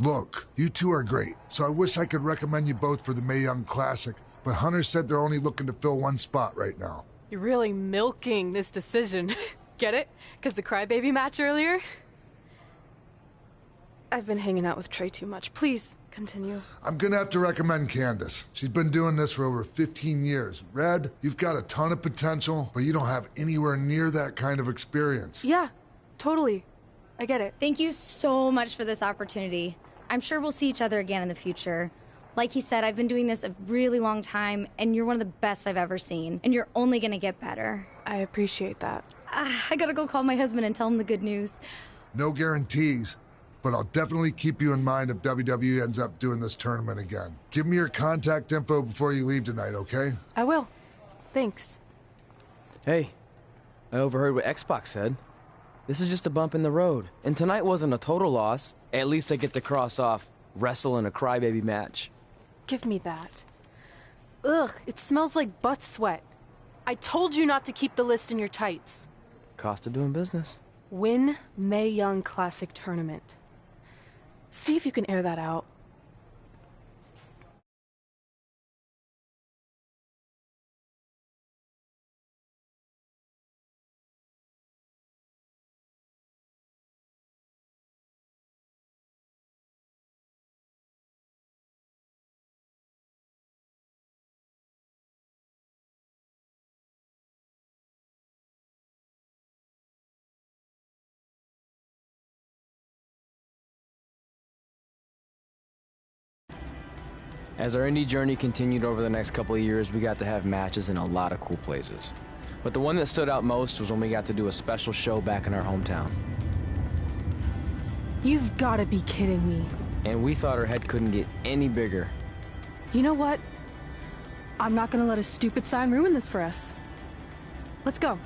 Look, you two are great, so I wish I could recommend you both for the Mae Young Classic, but Hunter said they're only looking to fill one spot right now. You're really milking this decision. Get it? Because the crybaby match earlier? I've been hanging out with Trey too much. Please, continue. I'm gonna have to recommend Candace. She's been doing this for over 15 years. Red, you've got a ton of potential, but you don't have anywhere near that kind of experience. Yeah, totally. I get it. Thank you so much for this opportunity. I'm sure we'll see each other again in the future. Like he said, I've been doing this a really long time, and you're one of the best I've ever seen. And you're only gonna get better. I appreciate that. I gotta go call my husband and tell him the good news. No guarantees, but I'll definitely keep you in mind if WWE ends up doing this tournament again. Give me your contact info before you leave tonight, okay? I will. Thanks. Hey, I overheard what Xbox said. This is just a bump in the road. And tonight wasn't a total loss. At least I get to cross off wrestle in a crybaby match. Give me that. Ugh, it smells like butt sweat. I told you not to keep the list in your tights. Cost of doing business. Win Mae Young Classic Tournament. See if you can air that out. As our indie journey continued over the next couple of years, we got to have matches in a lot of cool places. But the one that stood out most was when we got to do a special show back in our hometown. You've got to be kidding me. And we thought our head couldn't get any bigger. You know what? I'm not gonna let a stupid sign ruin this for us. Let's go.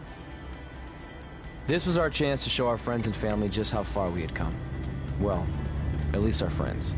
This was our chance to show our friends and family just how far we had come. Well, at least our friends.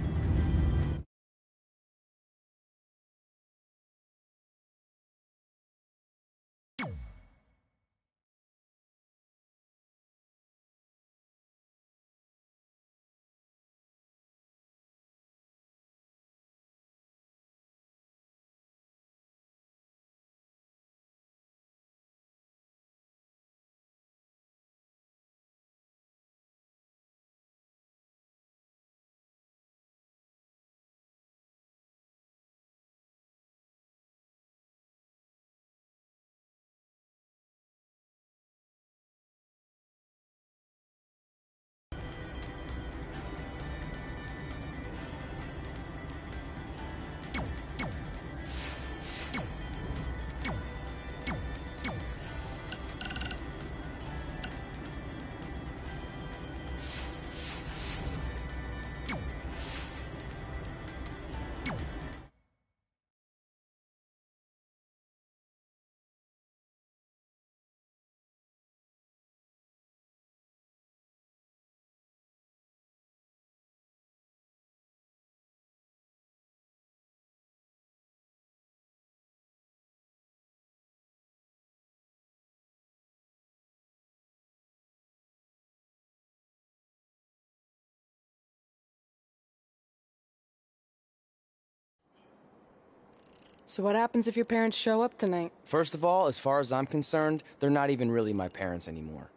So what happens if your parents show up tonight? First of all, as far as I'm concerned, they're not even really my parents anymore.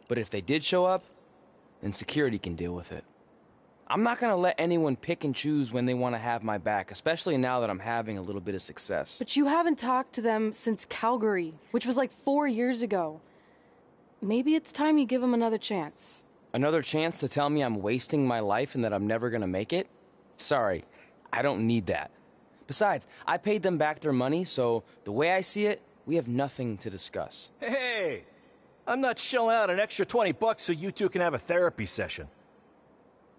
But if they did show up, then security can deal with it. I'm not gonna let anyone pick and choose when they want to have my back, especially now that I'm having a little bit of success. But you haven't talked to them since Calgary, which was like 4 years ago. Maybe it's time you give them another chance. Another chance to tell me I'm wasting my life and that I'm never gonna make it? Sorry, I don't need that. Besides, I paid them back their money, so the way I see it, we have nothing to discuss. Hey, I'm not shelling out an extra $20 so you two can have a therapy session.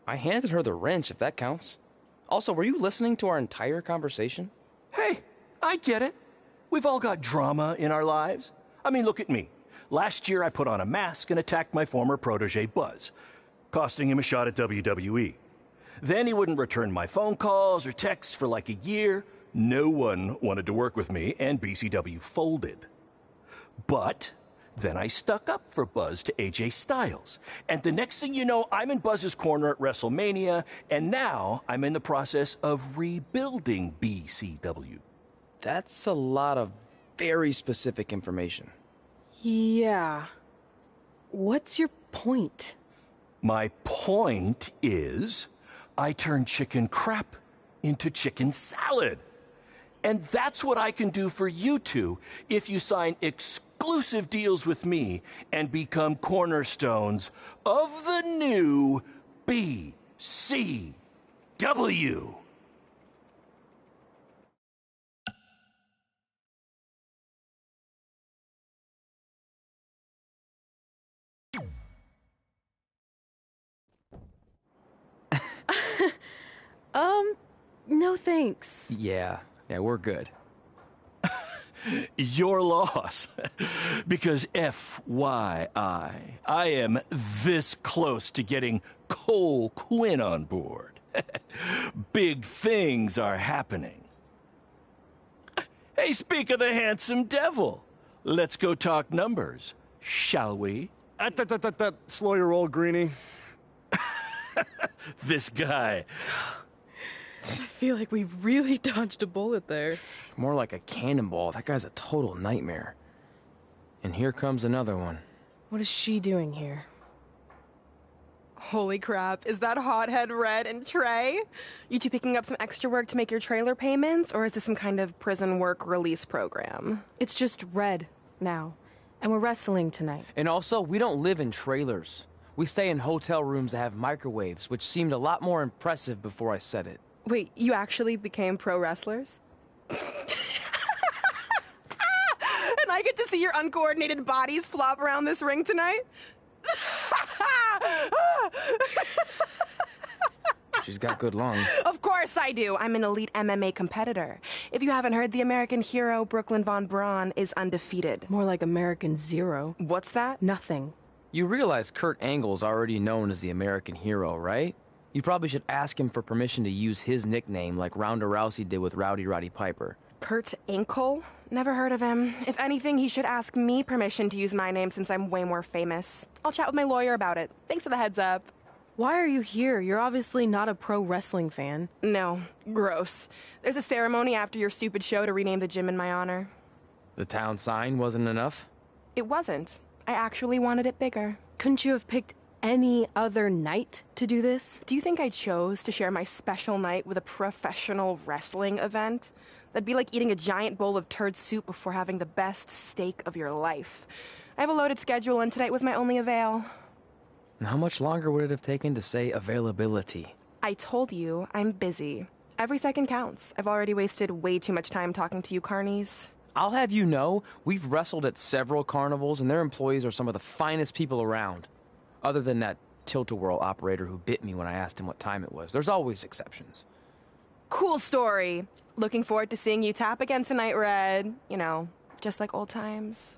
I handed her the wrench, if that counts. Also, were you listening to our entire conversation? Hey, I get it. We've all got drama in our lives. I mean, look at me. Last year I put on a mask and attacked my former protege Buzz, costing him a shot at WWE. Then he wouldn't return my phone calls or texts for like a year. No one wanted to work with me, and BCW folded. But Then I stuck up for Buzz to AJ Styles. And the next thing you know, I'm in Buzz's corner at WrestleMania, and now I'm in the process of rebuilding BCW. That's a lot of very specific information. Yeah. What's your point? My point is, I turned chicken crap into chicken salad. And that's what I can do for you two if you sign exclusive deals with me and become cornerstones of the new BCW. No thanks. Yeah, we're good. Your loss. Because FYI, I am this close to getting Cole Quinn on board. Big things are happening. Hey, speak of the handsome devil. Let's go talk numbers, shall we? Slow your roll, Greenie. This guy. I feel like we really dodged a bullet there. More like a cannonball. That guy's a total nightmare. And here comes another one. What is she doing here? Holy crap, is that hothead Red and Trey? You two picking up some extra work to make your trailer payments, or is this some kind of prison work release program? It's just Red now. And we're wrestling tonight. And also, we don't live in trailers. We stay in hotel rooms that have microwaves, which seemed a lot more impressive before I said it. Wait, you actually became pro wrestlers? And I get to see your uncoordinated bodies flop around this ring tonight? She's got good lungs. Of course I do. I'm an elite MMA competitor. If you haven't heard, the American hero Brooklyn Von Braun is undefeated. More like American Zero. What's that? Nothing. You realize Kurt Angle's already known as the American hero, right? You probably should ask him for permission to use his nickname like Ronda Rousey did with Rowdy Roddy Piper. Kurt Angle? Never heard of him. If anything, he should ask me permission to use my name since I'm way more famous. I'll chat with my lawyer about it. Thanks for the heads up. Why are you here? You're obviously not a pro wrestling fan. No, gross. There's a ceremony after your stupid show to rename the gym in my honor. The town sign wasn't enough? It wasn't. I actually wanted it bigger. Couldn't you have picked any other night to do this? Do you think I chose to share my special night with a professional wrestling event? That'd be like eating a giant bowl of turd soup before having the best steak of your life. I have a loaded schedule, and tonight was my only avail. And how much longer would it have taken to say availability? I told you, I'm busy. Every second counts. I've already wasted way too much time talking to you carnies. I'll have you know, we've wrestled at several carnivals, and their employees are some of the finest people around. Other than that tilt-a-whirl operator who bit me when I asked him what time it was. There's always exceptions. Cool story. Looking forward to seeing you tap again tonight, Red. You know, just like old times.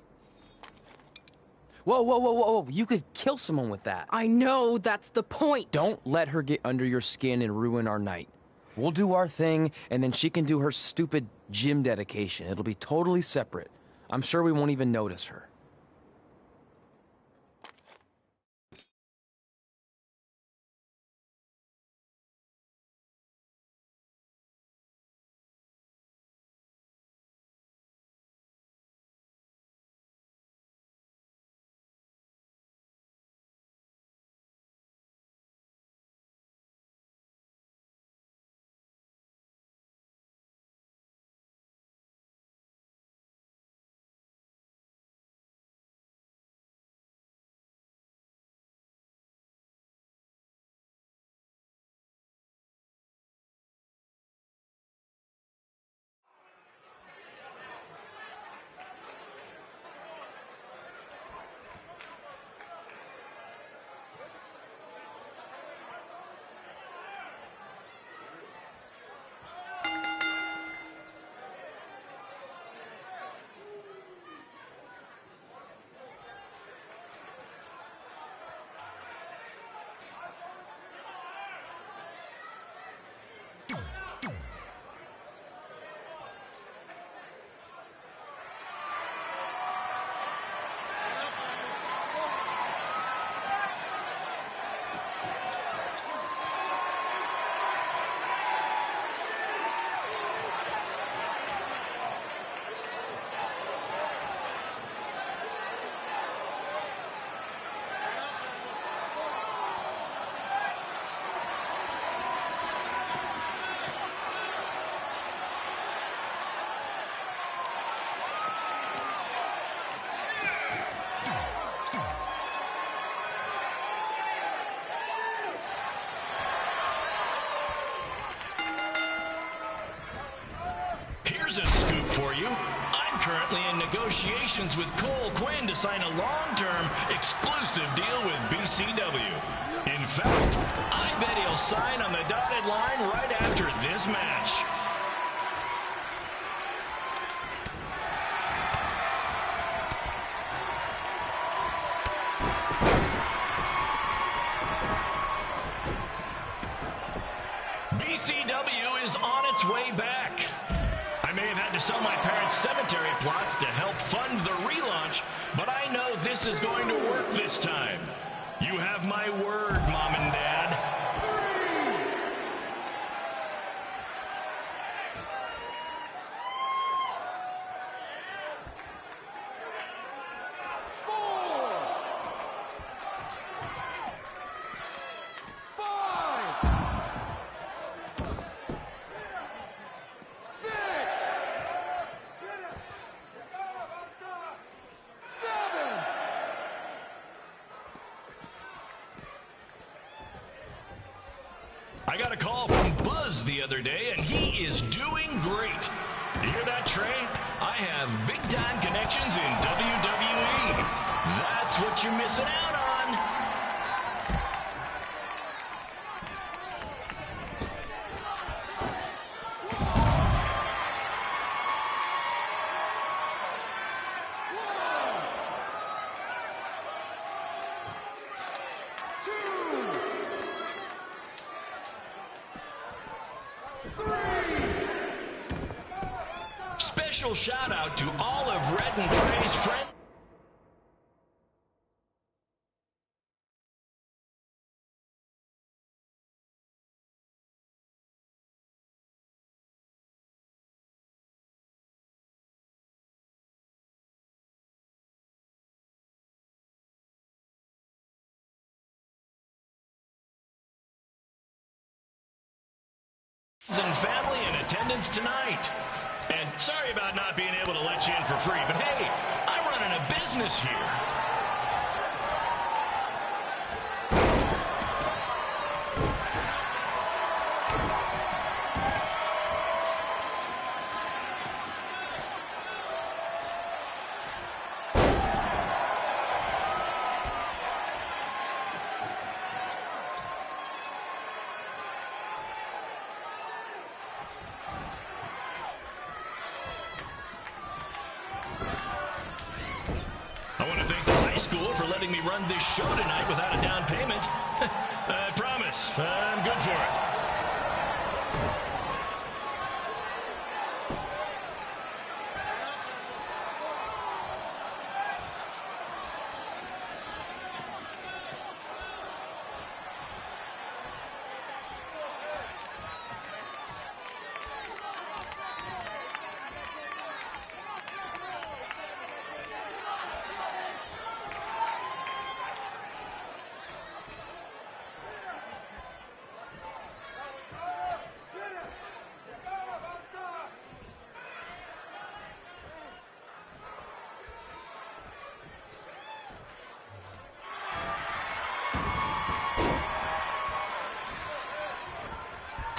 Whoa. You could kill someone with that. I know, that's the point. Don't let her get under your skin and ruin our night. We'll do our thing, and then she can do her stupid gym dedication. It'll be totally separate. I'm sure we won't even notice her. Here's a scoop for you. I'm currently in negotiations with Cole Quinn to sign a long-term, exclusive deal with BCW. In fact, I bet he'll sign on the dotted line right after this match. BCW is on its way back. I may have had to sell my parents' cemetery plots to help fund the relaunch, but I know this is going to work this time. You have my word, Mom and Dad. 7. I got a call from Buzz the other day, and he is doing great. You hear that, Trey? I have big-time connections in WWE. That's what you're missing out on. Special shout out to all of Red and Trey's friends. And family in attendance tonight. And sorry about not being able to let you in for free, but hey, I'm running a business here. I want to thank the high school for letting me run this show tonight without a down payment. I promise, I'm good for it.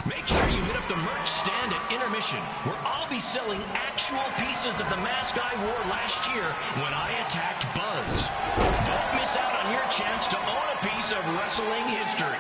Make sure you hit up the merch stand at intermission, where I'll be selling actual pieces of the mask I wore last year when I attacked Buzz. Don't miss out on your chance to own a piece of wrestling history.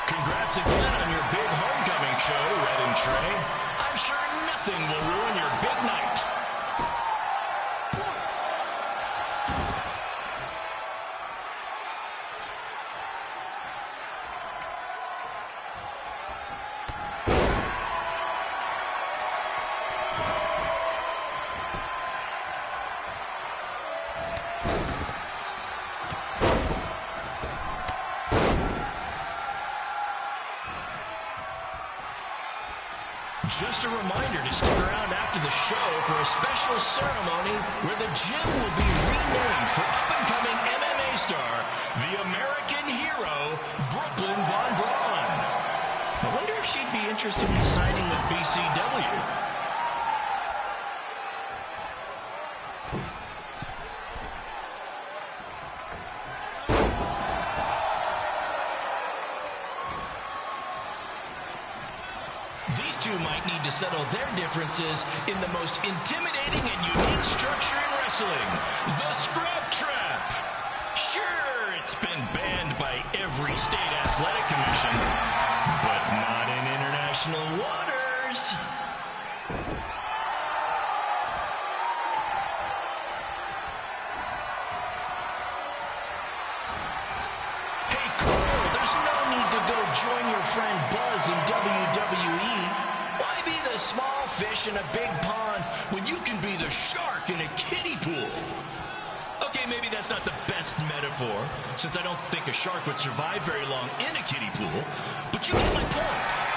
Congrats again on your big homecoming show, Red and Trey. I'm sure nothing will ruin your big night. Just a reminder to stick around after the show for a special ceremony where the gym will be renamed for up-and-coming MMA star, the American hero, Brooklyn Von Braun. I wonder if she'd be interested in signing with BCW. These two might need to settle their differences in the most intimidating and unique structure in wrestling, the Scrap Trap. Sure, it's been banned by every state athletic commission, but not in international waters. Hey, Cole, there's no need to go join your friend Buzz in WWE. Why be the small fish in a big pond when you can be the shark in a kiddie pool? Okay, maybe that's not the best metaphor, since I don't think a shark would survive very long in a kiddie pool, but you get my point.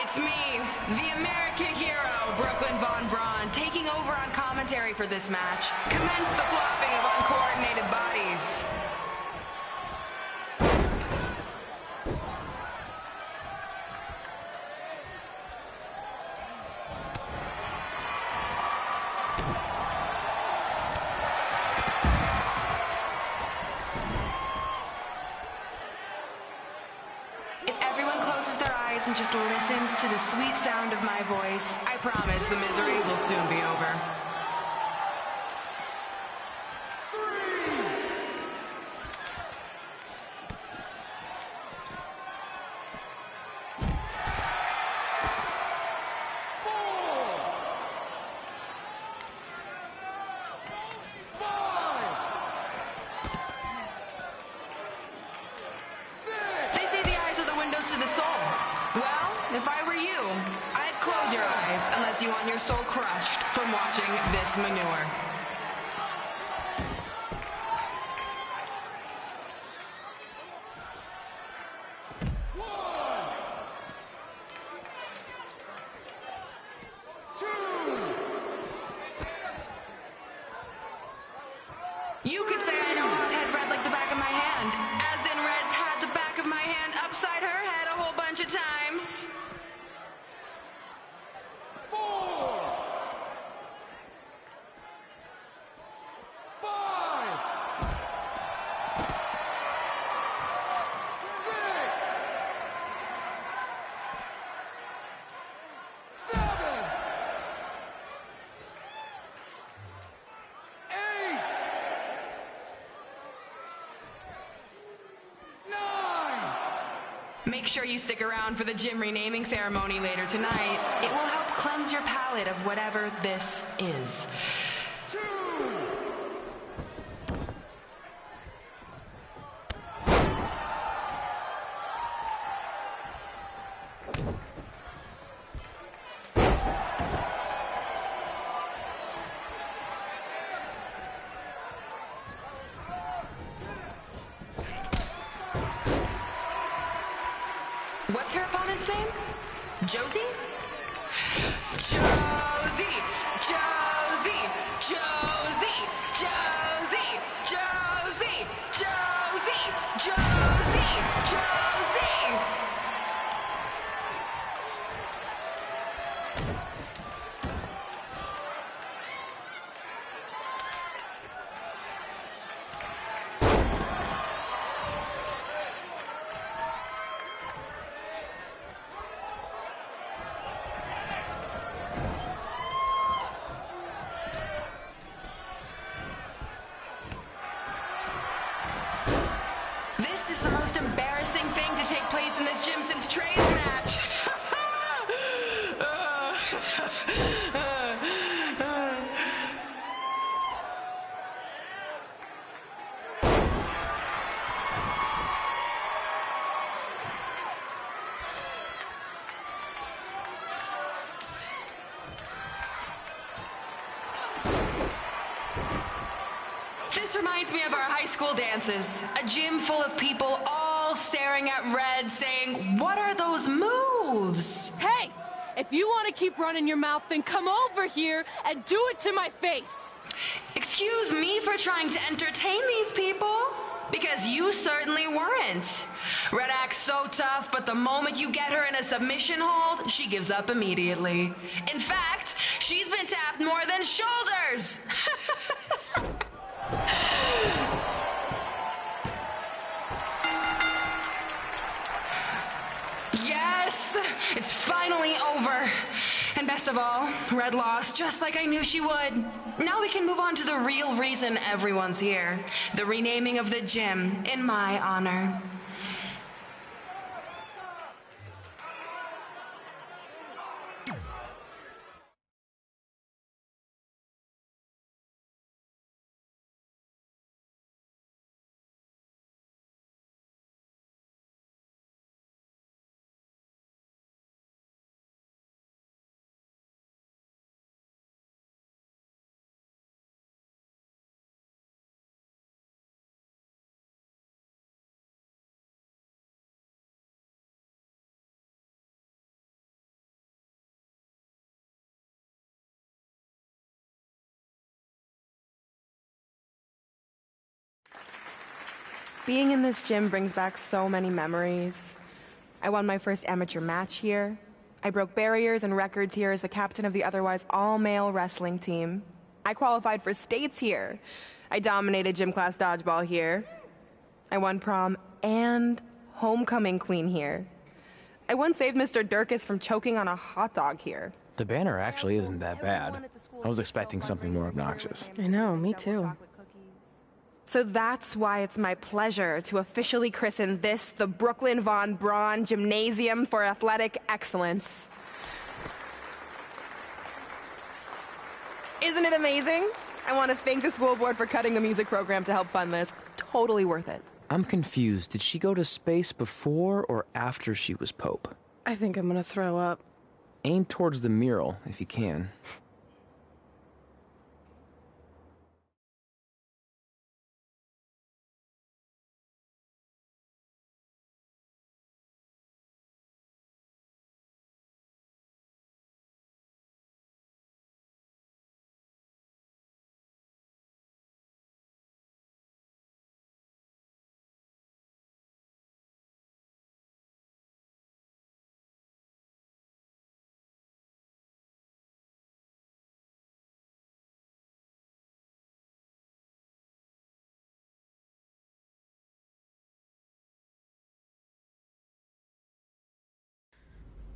It's me, the American hero, Brooklyn Von Braun, taking over on commentary for this match. Commence the flopping of uncoordinated bodies. And just listens to the sweet sound of my voice, I promise the misery will soon be over. If I were you, I'd close your eyes unless you want your soul crushed from watching this manure. You could say I know hothead red like the back of my hand, as in Red's had the back of my hand upside her head a whole bunch of times. 4, 5, 6, 7, 8, 9. Make sure you stick around for the gym renaming ceremony later tonight. It will help cleanse your palate of whatever this is. 2. What's her opponent's name? Josie? Josie! Josie! Josie! Josie! Josie! Josie! Josie! Josie! This is the most embarrassing thing to take place in this gym since Trey's match. This reminds me of our high school dances. A gym full of people all staring at Red saying, "What are those moves?" Hey! If you want to keep running your mouth, then come over here and do it to my face! Excuse me for trying to entertain these people? Because you certainly weren't. Red acts so tough, but the moment you get her in a submission hold, she gives up immediately. In fact, she's been tapped more than shoulders. Yes, it's finally over. And best of all, Red lost just like I knew she would. Now we can move on to the real reason everyone's here. The renaming of the gym in my honor. Being in this gym brings back so many memories. I won my first amateur match here. I broke barriers and records here as the captain of the otherwise all-male wrestling team. I qualified for states here. I dominated gym class dodgeball here. I won prom and homecoming queen here. I once saved Mr. Durkis from choking on a hot dog here. The banner actually isn't that bad. I was expecting something more obnoxious. I know, me too. So that's why it's my pleasure to officially christen this the Brooklyn Von Braun Gymnasium for Athletic Excellence. Isn't it amazing? I want to thank the school board for cutting the music program to help fund this. Totally worth it. I'm confused. Did she go to space before or after she was Pope? I think I'm gonna throw up. Aim towards the mural if you can.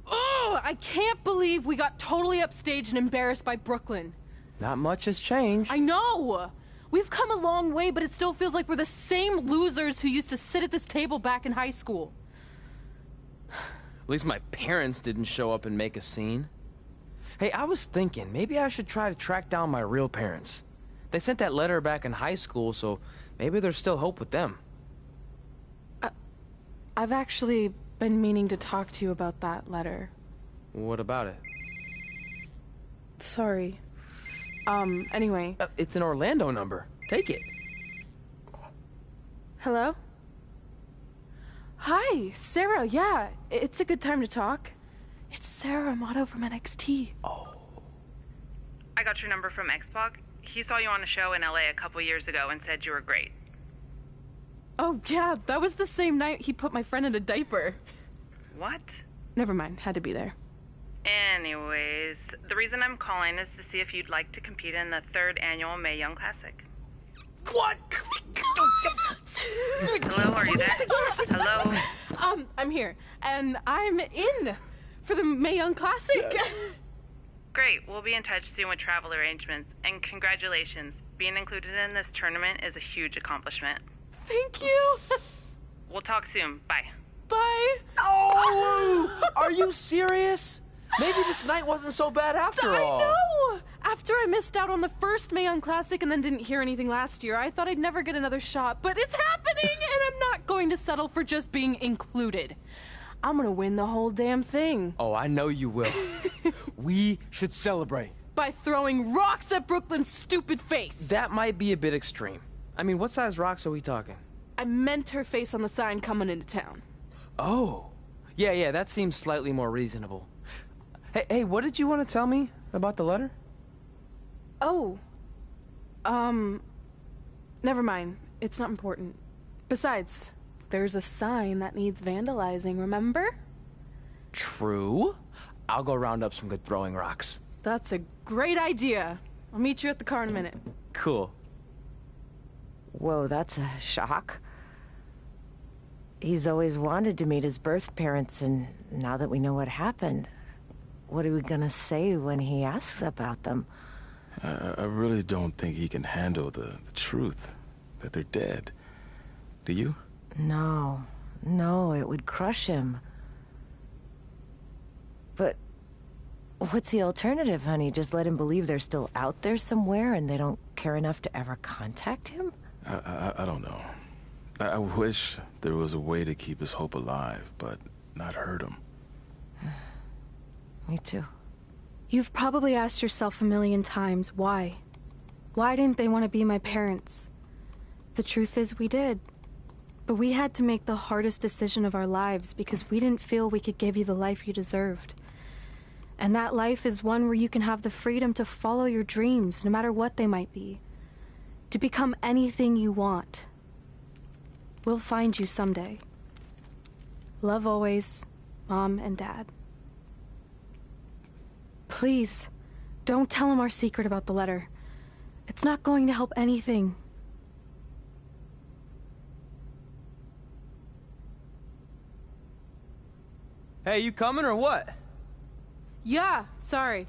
Oh, I can't believe we got totally upstaged and embarrassed by Brooklyn. Not much has changed. I know! We've come a long way, but it still feels like we're the same losers who used to sit at this table back in high school. At least my parents didn't show up and make a scene. Hey, I was thinking, maybe I should try to track down my real parents. They sent that letter back in high school, so maybe there's still hope with them. I've actually been meaning to talk to you about that letter. What about it? Sorry. Anyway. It's an Orlando number. Take it. Hello? Hi, Sarah, yeah. It's a good time to talk. It's Sarah Amato from NXT. Oh. I got your number from X-Pac. He saw you on a show in LA a couple years ago and said you were great. Oh, yeah, that was the same night he put my friend in a diaper. What? Never mind, had to be there. Anyways, the reason I'm calling is to see if you'd like to compete in the 3rd annual Mae Young Classic. What? Hello, are you there? Hello? I'm here, and I'm in for the Mae Young Classic. Yes. Great, we'll be in touch soon with travel arrangements, and congratulations. Being included in this tournament is a huge accomplishment. Thank you. We'll talk soon. Bye. Bye. Oh! Are you serious? Maybe this night wasn't so bad after all. I know! After I missed out on the first Mae Young Classic and then didn't hear anything last year, I thought I'd never get another shot, but it's happening, and I'm not going to settle for just being included. I'm gonna win the whole damn thing. Oh, I know you will. We should celebrate. By throwing rocks at Brooklyn's stupid face. That might be a bit extreme. I mean, what size rocks are we talking? I meant her face on the sign coming into town. Oh. Yeah, that seems slightly more reasonable. Hey, what did you want to tell me about the letter? Oh. Never mind. It's not important. Besides, there's a sign that needs vandalizing, remember? True. I'll go round up some good throwing rocks. That's a great idea. I'll meet you at the car in a minute. Cool. Whoa, that's a shock. He's always wanted to meet his birth parents, and now that we know what happened, what are we gonna say when he asks about them? I really don't think he can handle the truth, that they're dead. Do you? No, it would crush him. But what's the alternative, honey? Just let him believe they're still out there somewhere and they don't care enough to ever contact him? I don't know. I wish there was a way to keep his hope alive, but not hurt him. Me too. You've probably asked yourself a million times, why? Why didn't they want to be my parents? The truth is, we did. But we had to make the hardest decision of our lives because we didn't feel we could give you the life you deserved. And that life is one where you can have the freedom to follow your dreams, no matter what they might be. To become anything you want. We'll find you someday. Love always, Mom and Dad. Please, don't tell him our secret about the letter. It's not going to help anything. Hey, you coming or what? Yeah, sorry.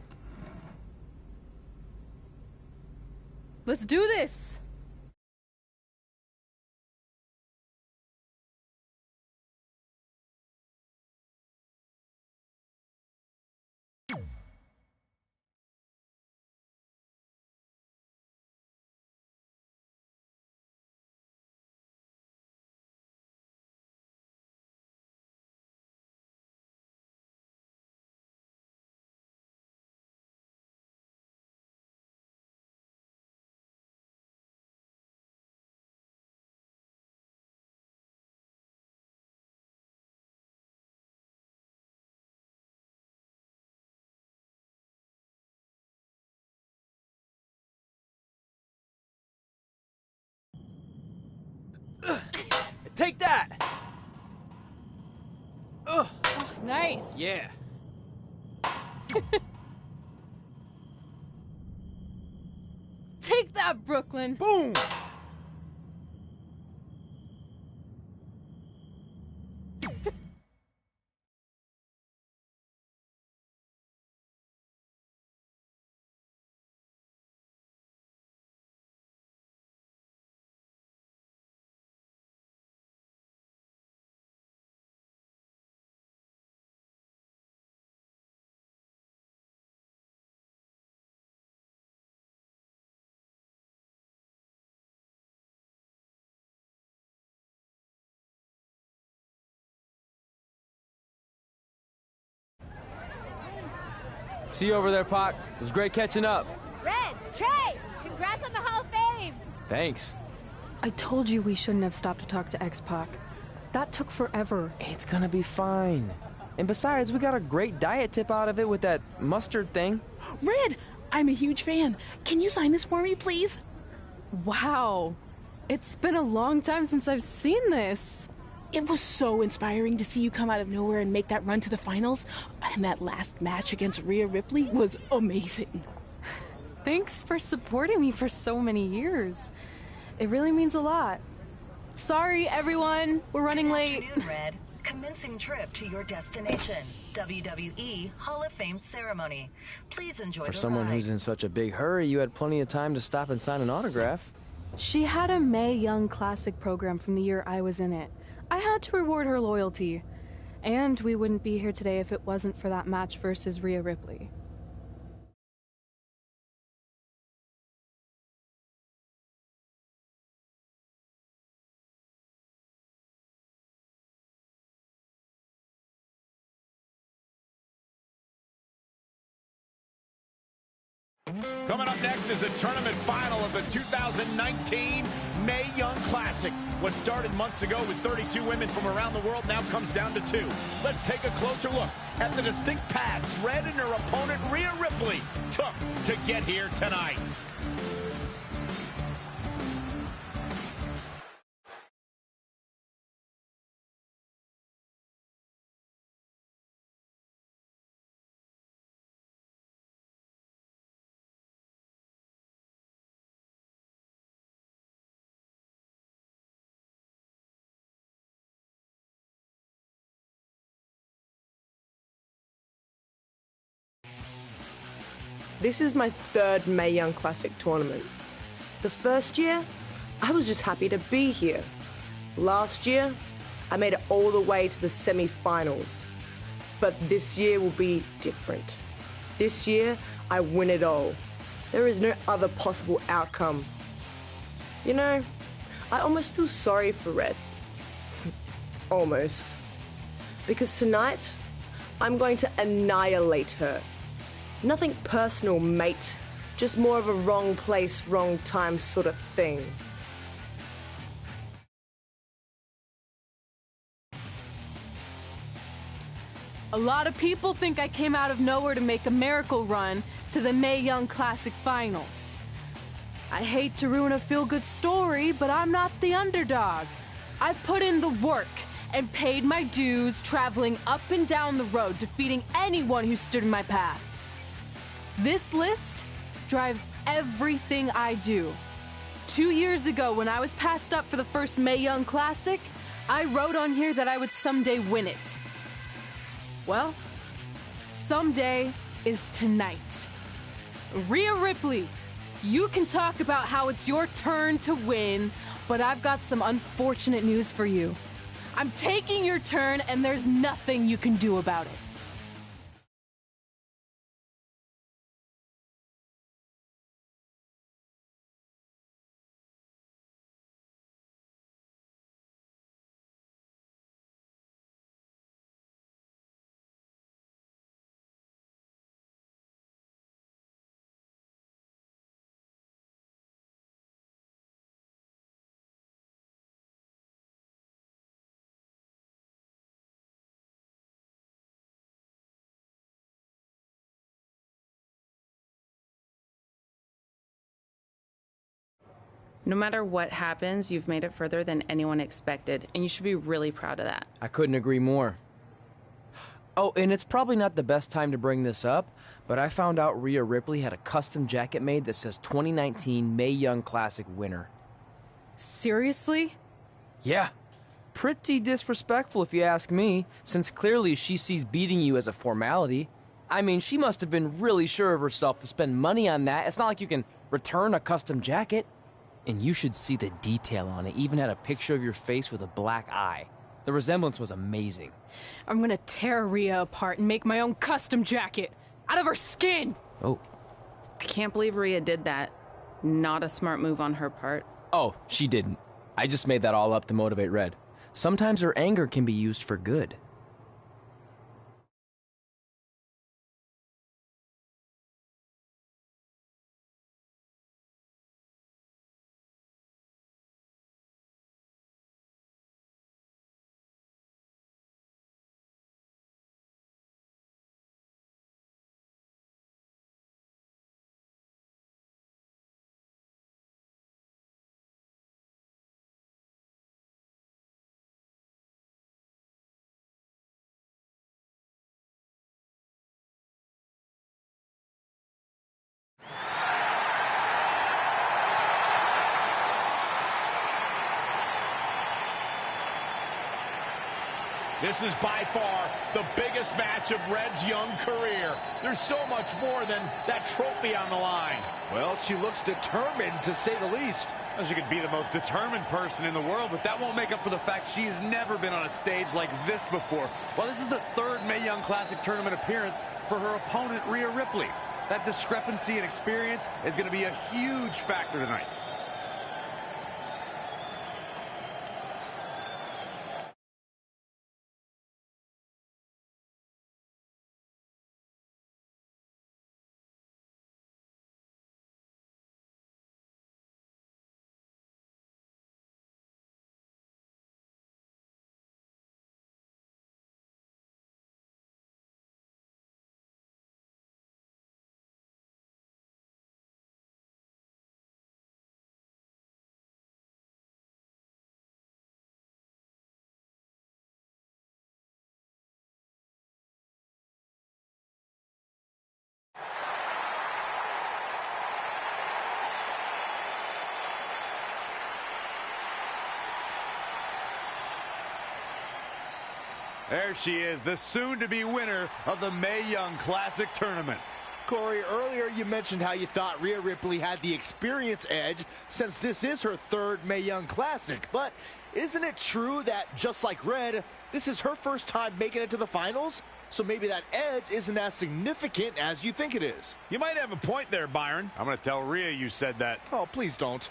Let's do this! Take that! Ugh. Oh, nice. Yeah. Take that, Brooklyn. Boom! See you over there, Pac. It was great catching up. Red, Trey, congrats on the Hall of Fame. Thanks. I told you we shouldn't have stopped to talk to X-Pac. That took forever. It's gonna be fine. And besides, we got a great diet tip out of it with that mustard thing. Red, I'm a huge fan. Can you sign this for me, please? Wow. It's been a long time since I've seen this. It was so inspiring to see you come out of nowhere and make that run to the finals. And that last match against Rhea Ripley was amazing. Thanks for supporting me for so many years. It really means a lot. Sorry, everyone. We're running late. Good afternoon, Red. Commencing trip to your destination. WWE Hall of Fame ceremony. Please enjoy For the someone ride. who's in such a big hurry, you had plenty of time to stop and sign an autograph. She had a Mae Young Classic program from the year I was in it. I had to reward her loyalty. And we wouldn't be here today if it wasn't for that match versus Rhea Ripley. Coming up next is the tournament final of the 2019 Mae Young Classic. What started months ago with 32 women from around the world now comes down to 2. Let's take a closer look at the distinct paths Red and her opponent Rhea Ripley took to get here tonight. This is my third Mae Young Classic tournament. The first year, I was just happy to be here. Last year, I made it all the way to the semi-finals. But this year will be different. This year, I win it all. There is no other possible outcome. You know, I almost feel sorry for Red. Almost. Because tonight, I'm going to annihilate her. Nothing personal, mate. Just more of a wrong place, wrong time sort of thing. A lot of people think I came out of nowhere to make a miracle run to the Mae Young Classic Finals. I hate to ruin a feel-good story, but I'm not the underdog. I've put in the work and paid my dues traveling up and down the road, defeating anyone who stood in my path. This list drives everything I do. 2 years ago, when I was passed up for the first Mae Young Classic, I wrote on here that I would someday win it. Well, someday is tonight. Rhea Ripley, you can talk about how it's your turn to win, but I've got some unfortunate news for you. I'm taking your turn, and there's nothing you can do about it. No matter what happens, you've made it further than anyone expected, and you should be really proud of that. I couldn't agree more. Oh, and it's probably not the best time to bring this up, but I found out Rhea Ripley had a custom jacket made that says 2019 Mae Young Classic winner. Seriously? Yeah. Pretty disrespectful if you ask me, since clearly she sees beating you as a formality. I mean, she must have been really sure of herself to spend money on that. It's not like you can return a custom jacket. And you should see the detail on it. Even had a picture of your face with a black eye. The resemblance was amazing. I'm gonna tear Rhea apart and make my own custom jacket out of her skin! Oh. I can't believe Rhea did that. Not a smart move on her part. Oh, she didn't. I just made that all up to motivate Red. Sometimes her anger can be used for good. This is by far the biggest match of Red's young career. There's so much more than that trophy on the line. Well, she looks determined, to say the least. Well, she could be the most determined person in the world, but that won't make up for the fact she has never been on a stage like this before. Well, this is the third Mae Young Classic tournament appearance for her opponent, Rhea Ripley. That discrepancy in experience is going to be a huge factor tonight. There she is, the soon-to-be winner of the Mae Young Classic Tournament. Corey, earlier you mentioned how you thought Rhea Ripley had the experience edge since this is her third Mae Young Classic. But isn't it true that, just like Red, this is her first time making it to the finals? So maybe that edge isn't as significant as you think it is. You might have a point there, Byron. I'm going to tell Rhea you said that. Oh, please don't.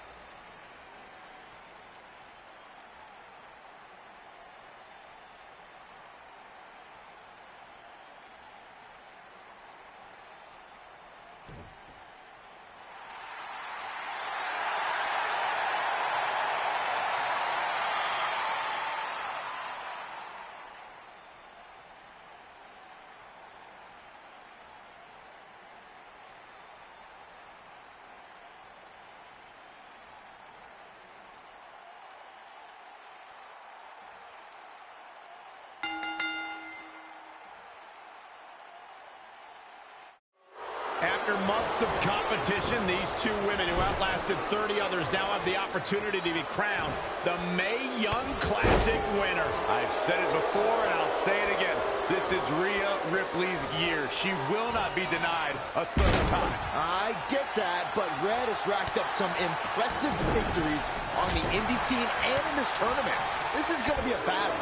After months of competition, these two women who outlasted 30 others now have the opportunity to be crowned the Mae Young Classic winner. I've said it before and I'll say it again. This is Rhea Ripley's year. She will not be denied a third time. I get that, but Red has racked up some impressive victories on the indie scene and in this tournament. This is going to be a battle.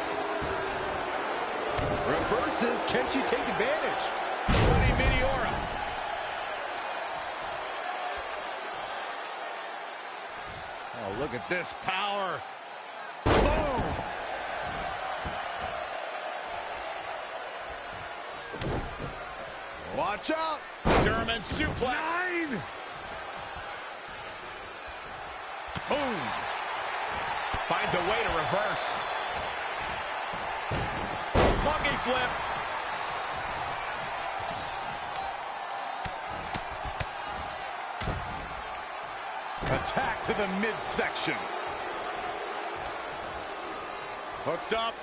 Reverses, can she take advantage? Bloody Meteora. Oh, look at this power. Boom! Watch out! German suplex. 9! Boom! Finds a way to reverse. Monkey flip. A attack to the midsection. Hooked up.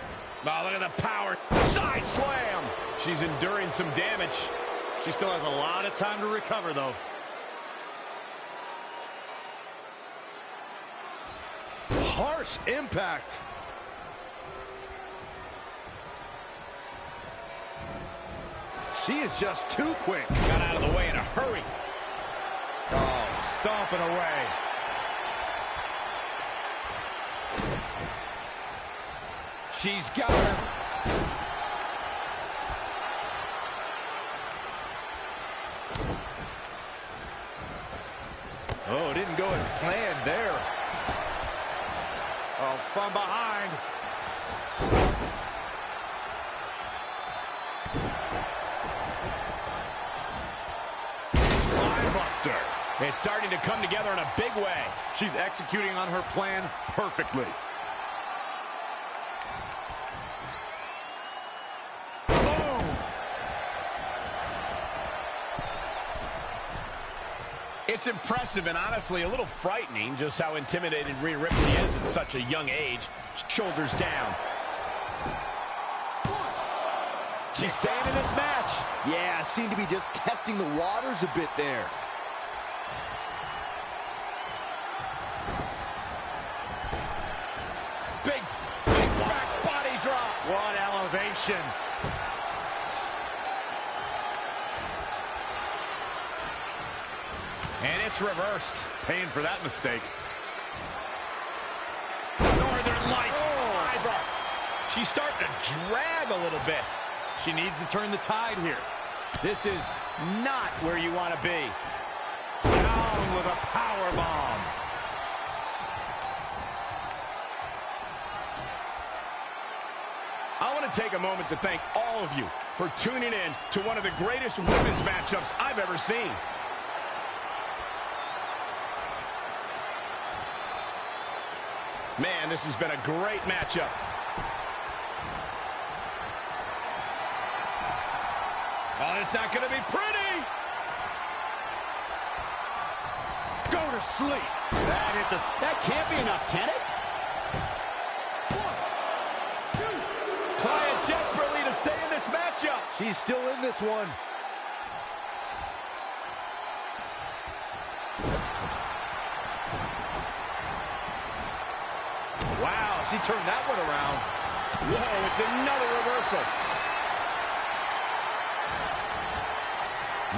Oh, look at the power. Side slam. She's enduring some damage. She still has a lot of time to recover, though. Harsh impact. She is just too quick. Got out of the way in a hurry. Oh, stomping away. She's got her. Oh, didn't go as planned there. Oh, from behind. Spinebuster. It's starting to come together in a big way. She's executing on her plan perfectly. It's impressive and honestly a little frightening just how intimidated Rhea Ripley is at such a young age. Shoulders down. She's staying in this match. Yeah, seemed to be just testing the waters a bit there. Big back body drop. What elevation. And it's reversed. Paying for that mistake. Northern Lights. Oh. She's starting to drag a little bit. She needs to turn the tide here. This is not where you want to be. Down with a power bomb. I want to take a moment to thank all of you for tuning in to one of the greatest women's matchups I've ever seen. Man, this has been a great matchup. Oh, it's not going to be pretty. Go to sleep. That can't be enough, can it? 1, 2. Trying desperately to stay in this matchup. She's still in this one. Wow, she turned that one around. Whoa, it's another reversal.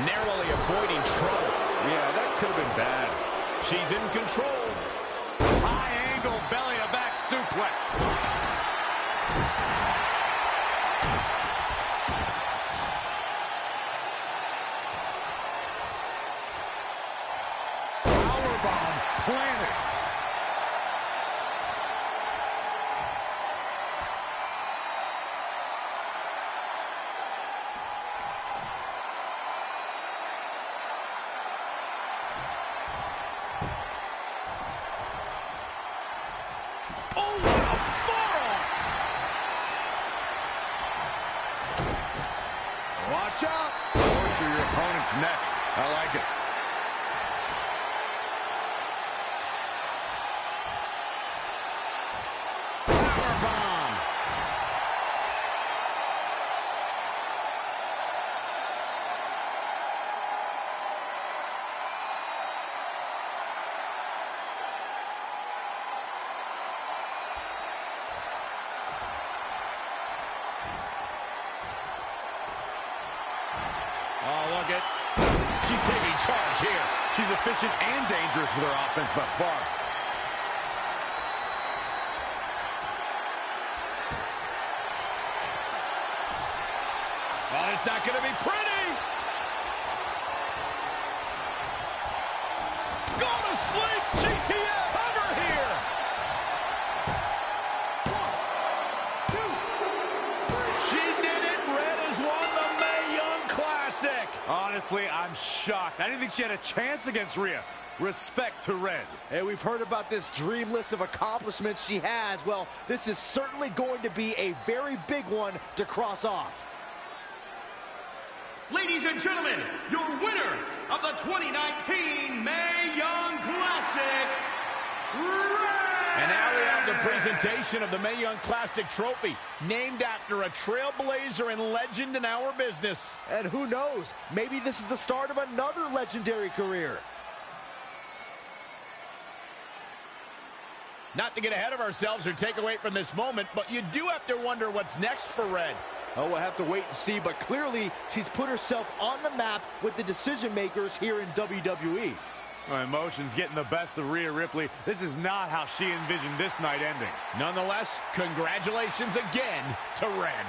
Narrowly avoiding trouble. Yeah, that could have been bad. She's in control. High angle belly to back suplex. Powerbomb planted. Watch out. Torture your opponent's neck. I like it. Powerbomb. Oh, look it. She's taking charge here. She's efficient and dangerous with her offense thus far. Oh, it's not going to be pretty. Go to sleep. GTF cover here. 1, 2, 3. She did it. Red has won the Mae Young Classic. Honestly, I'm shocked. I didn't think she had a chance against Rhea. Respect to Red. Hey, we've heard about this dream list of accomplishments she has. Well, this is certainly going to be a very big one to cross off. Ladies and gentlemen, your winner of the 2019 Mae Young Classic, And now we have the presentation of the Mae Young Classic Trophy, named after a trailblazer and legend in our business. And who knows, maybe this is the start of another legendary career. Not to get ahead of ourselves or take away from this moment, but you do have to wonder what's next for Red. Oh, we'll have to wait and see, but clearly she's put herself on the map with the decision makers here in WWE. Well, emotions getting the best of Rhea Ripley. This is not how she envisioned this night ending. Nonetheless, congratulations again to Red.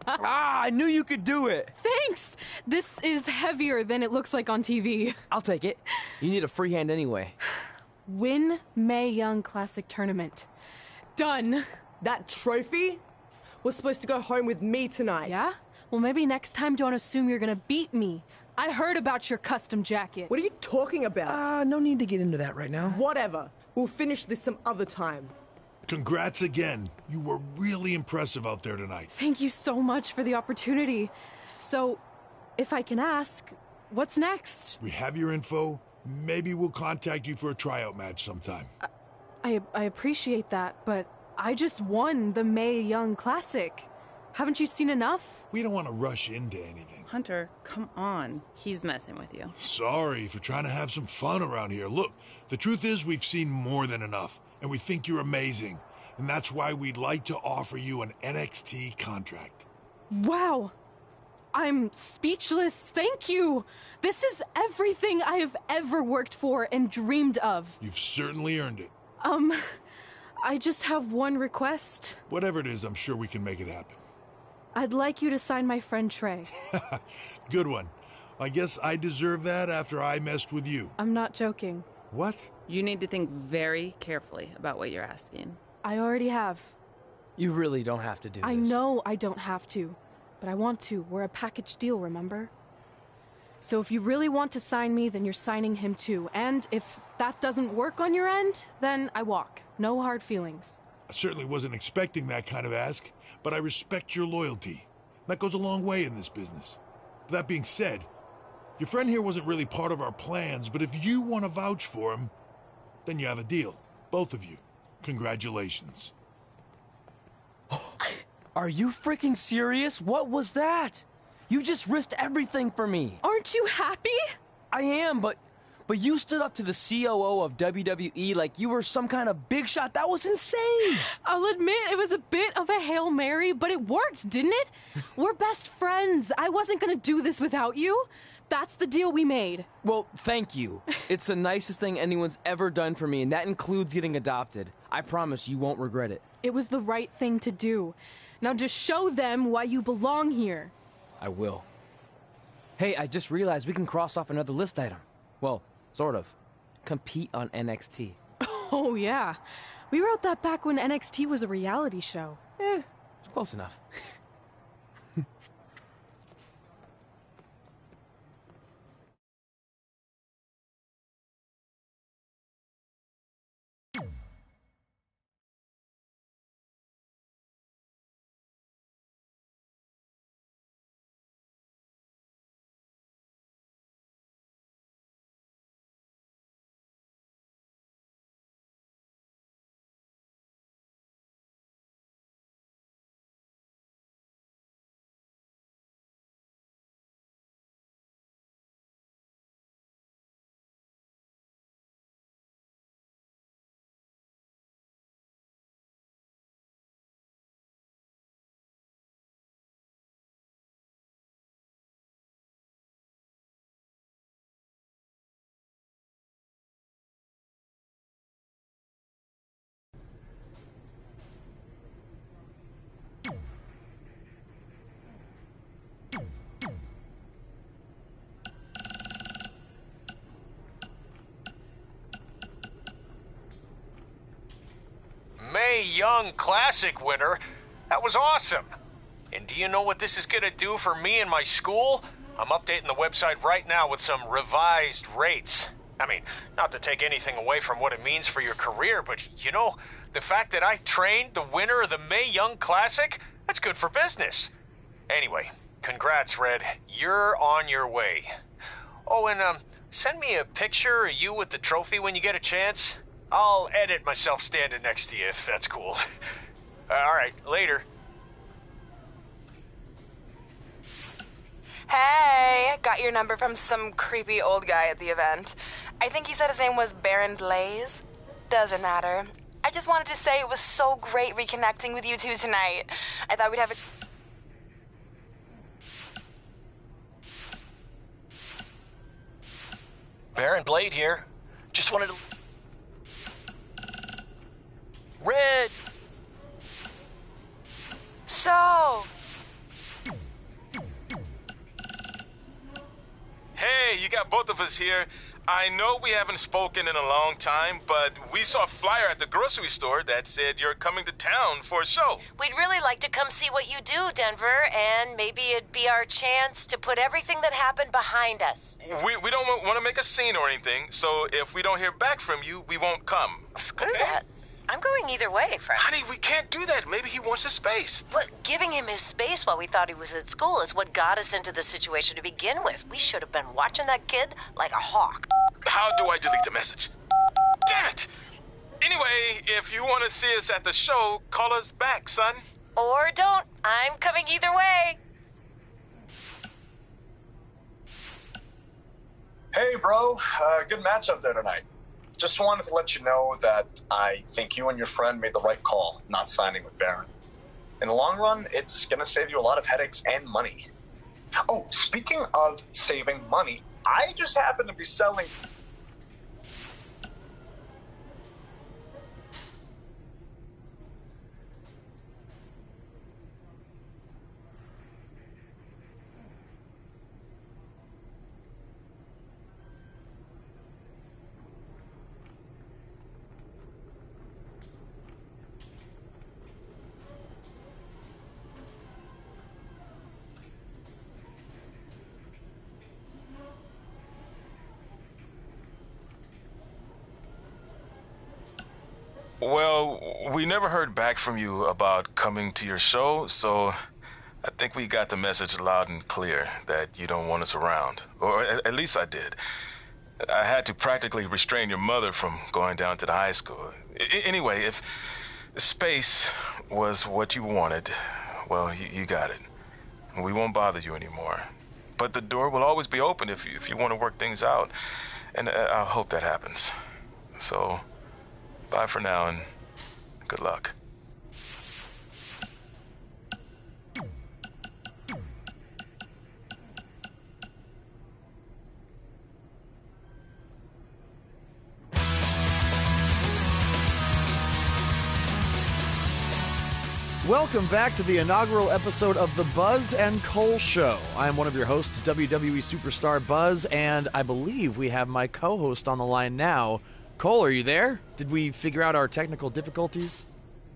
I knew you could do it. Thanks! This is heavier than it looks like on TV. I'll take it. You need a free hand anyway. Win Mae Young Classic Tournament. Done. That trophy was supposed to go home with me tonight. Yeah? Well, maybe next time don't assume you're gonna beat me. I heard about your custom jacket. What are you talking about? No need to get into that right now. Whatever. We'll finish this some other time. Congrats again. You were really impressive out there tonight. Thank you so much for the opportunity. So, if I can ask, what's next? We have your info. Maybe we'll contact you for a tryout match sometime. I appreciate that, but I just won the Mae Young Classic. Haven't you seen enough? We don't want to rush into anything. Hunter, come on. He's messing with you. Sorry for trying to have some fun around here. Look, the truth is we've seen more than enough, and we think you're amazing. And that's why we'd like to offer you an NXT contract. Wow. I'm speechless. Thank you. This is everything I have ever worked for and dreamed of. You've certainly earned it. I just have one request. Whatever it is, I'm sure we can make it happen. I'd like you to sign my friend Trey. Good one. I guess I deserve that after I messed with you. I'm not joking. What? You need to think very carefully about what you're asking. I already have. You really don't have to do this. I know I don't have to, but I want to. We're a package deal, remember? So if you really want to sign me, then you're signing him too. And if that doesn't work on your end, then I walk. No hard feelings. I certainly wasn't expecting that kind of ask, but I respect your loyalty. That goes a long way in this business. That being said, your friend here wasn't really part of our plans, but if you want to vouch for him, then you have a deal. Both of you. Congratulations. Are you freaking serious? What was that? You just risked everything for me. Aren't you happy? I am, but you stood up to the COO of WWE like you were some kind of big shot. That was insane. I'll admit it was a bit of a Hail Mary, but it worked, didn't it? We're best friends. I wasn't gonna do this without you. That's the deal we made. Well, thank you. It's the nicest thing anyone's ever done for me, and that includes getting adopted. I promise you won't regret it. It was the right thing to do. Now just show them why you belong here. I will. Hey, I just realized we can cross off another list item. Well, sort of. Compete on NXT. Oh, yeah. We wrote that back when NXT was a reality show. It's close enough. Young Classic winner. That was awesome. And do you know what this is going to do for me and my school? I'm updating the website right now with some revised rates. I mean, not to take anything away from what it means for your career, but, you know, the fact that I trained the winner of the Mae Young Classic, that's good for business. Anyway, congrats, Red. You're on your way. Oh, and, send me a picture of you with the trophy when you get a chance. I'll edit myself standing next to you, if that's cool. All right, later. Hey, got your number from some creepy old guy at the event. I think he said his name was Baron Blaze. Doesn't matter. I just wanted to say it was so great reconnecting with you two tonight. I thought we'd have a... Baron Blade here. Just wanted to... Red! So... Hey, you got both of us here. I know we haven't spoken in a long time, but we saw a flyer at the grocery store that said you're coming to town for a show. We'd really like to come see what you do, Denver, and maybe it'd be our chance to put everything that happened behind us. We don't want to make a scene or anything, so if we don't hear back from you, we won't come. Screw that. I'm going either way, Frank. Honey, we can't do that. Maybe he wants his space. But giving him his space while we thought he was at school is what got us into the situation to begin with. We should have been watching that kid like a hawk. How do I delete the message? Damn it! Anyway, if you want to see us at the show, call us back, son. Or don't. I'm coming either way. Hey, bro. Good matchup there tonight. Just wanted to let you know that I think you and your friend made the right call not signing with Baron. In the long run, it's going to save you a lot of headaches and money. Oh, speaking of saving money, I just happen to be selling... Well, we never heard back from you about coming to your show, so I think we got the message loud and clear that you don't want us around. Or at least I did. I had to practically restrain your mother from going down to the high school. Anyway, if space was what you wanted, well, you got it. We won't bother you anymore. But the door will always be open if you want to work things out, and I hope that happens. So... bye for now, and good luck. Welcome back to the inaugural episode of the Buzz and Cole Show. I'm one of your hosts, WWE Superstar Buzz, and I believe we have my co-host on the line now. Cole, are you there? Did we figure out our technical difficulties?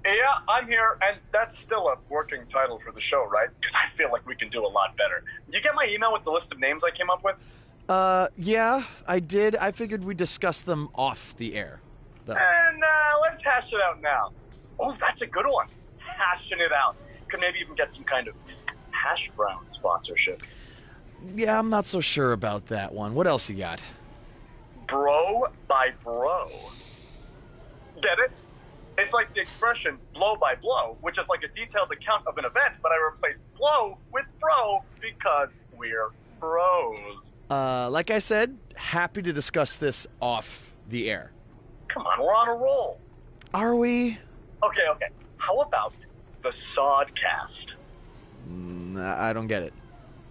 Yeah, I'm here, and that's still a working title for the show, right? Because I feel like we can do a lot better. Did you get my email with the list of names I came up with? Yeah, I did. I figured we'd discuss them off the air. And let's hash it out now. Oh, that's a good one. Hashing it out. Could maybe even get some kind of hash brown sponsorship. Yeah, I'm not so sure about that one. What else you got? Bro by bro. Get it? It's like the expression blow by blow, which is like a detailed account of an event, but I replaced blow with bro because we're bros. Like I said, happy to discuss this off the air. Come on, we're on a roll. Are we? Okay. How about the Sodcast? I don't get it.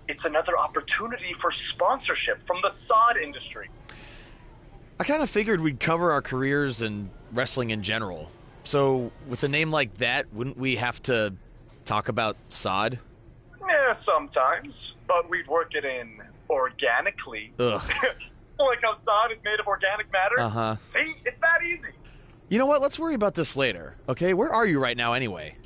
It's another opportunity for sponsorship from the sod industry. I kind of figured we'd cover our careers and wrestling in general. So, with a name like that, wouldn't we have to talk about sod? Yeah, sometimes. But we'd work it in organically. Ugh. Like how sod is made of organic matter? Uh-huh. See, it's that easy. You know what? Let's worry about this later, okay? Where are you right now anyway?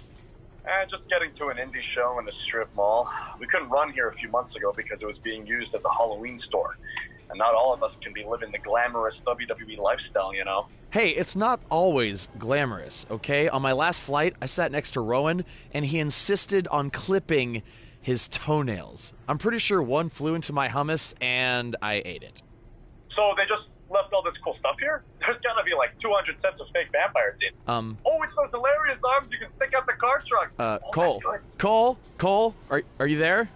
Just getting to an indie show in the strip mall. We couldn't run here a few months ago because it was being used as a Halloween store. And not all of us can be living the glamorous WWE lifestyle, you know? Hey, it's not always glamorous, okay? On my last flight, I sat next to Rowan, and he insisted on clipping his toenails. I'm pretty sure one flew into my hummus, and I ate it. So they just left all this cool stuff here? There's gotta be like 200 sets of fake vampires in. Oh, it's those hilarious arms you can stick out the car truck. Cole, are you there?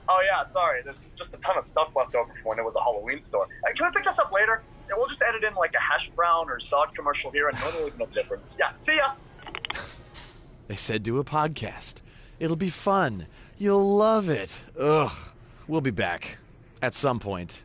Oh yeah, sorry. There's just a ton of stuff left over from when it was a Halloween store. Can I pick this up later? And we'll just edit in like a hash brown or sod commercial here and no difference. Yeah, see ya. They said do a podcast. It'll be fun. You'll love it. Ugh. We'll be back at some point.